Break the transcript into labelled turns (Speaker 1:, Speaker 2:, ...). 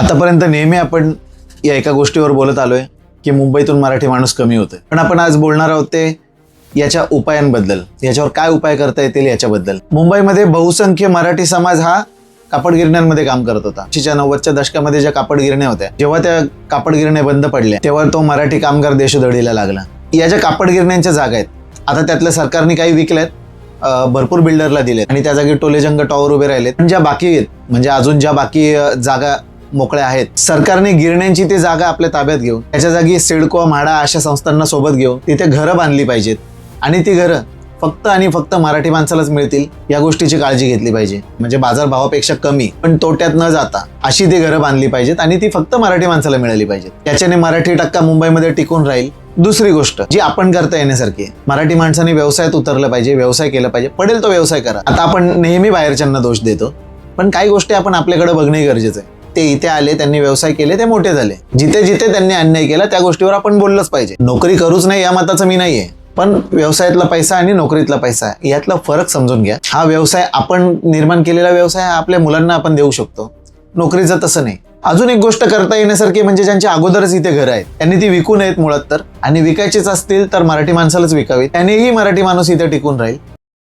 Speaker 1: आतापर्यंत नेहमी आपण या एका गोष्टीवर बोलत आलोय की मुंबईतून मराठी माणूस कमी होतोय, पण आपण आज बोलणार आहोत ते याच्या उपायांबद्दल, याच्यावर काय उपाय करता येतील याच्याबद्दल. मुंबईमध्ये बहुसंख्य मराठी समाज हा कापड गिरण्यांमध्ये काम करत होता. 90च्या दशकामध्ये ज्या कापड गिरण्या होत्या, जेव्हा त्या कापड गिरण्या बंद पडल्या तेव्हा तो मराठी कामगार देशोधडीला लागला. या ज्या कापड गिरण्यांच्या जागा आहेत, आता त्यातल्या सरकारने काही विकल्यात, भरपूर बिल्डरला दिलेत आणि त्या जागी टोलेजंग टॉवर उभे राहिलेत. पण ज्या बाकी आहेत, म्हणजे अजून ज्या बाकी जागा मोकळ्या आहेत, सरकारने गिरण्यांची ती जागा आपल्या ताब्यात घेऊन त्याच्या जागी सिडको, म्हाडा अशा संस्थांना सोबत घेऊन तिथे घरं बांधली पाहिजेत आणि ती घरं फक्त आणि फक्त मराठी माणसालाच मिळतील या गोष्टीची काळजी घेतली पाहिजे. म्हणजे बाजारभावापेक्षा कमी पण तोट्यात न जाता अशी ती घरं बांधली पाहिजेत आणि ती फक्त मराठी माणसाला मिळाली पाहिजेत. त्याच्याने मराठी टक्का मुंबईमध्ये टिकून राहील. दुसरी गोष्ट जी आपण करता येण्यासारखी आहे, मराठी माणसाने व्यवसायात उतरलं पाहिजे, व्यवसाय केला पाहिजे. पडेल तो व्यवसाय करा. आता आपण नेहमी बाहेरच्यांना दोष देतो, पण काही गोष्टी आपण आपल्याकडे बघणे गरजेचं आहे. ते इथे आले, त्यांनी व्यवसाय केले, ते मोठे झाले. जिथे जिथे त्यांनी अन्याय केला त्या गोष्टीवर आपण बोललंच पाहिजे. नोकरी करूच नाही या मताचं मी नाहीये, पण व्यवसायातला पैसा आणि नोकरीतला पैसा यातला फरक समजून घ्या. हा व्यवसाय आपण निर्माण केलेला व्यवसाय आपल्या मुलांना आपण देऊ शकतो, नोकरीचं तसं नाही. अजून एक गोष्ट करता येण्यासारखी म्हणजे ज्यांच्या अगोदरच इथे घरं आहेत त्यांनी ती विकू नयेत मुळात तर, आणि विकायचीच असतील तर मराठी माणसालाच विकावी. त्यानेही मराठी माणूस इथे टिकून राहील.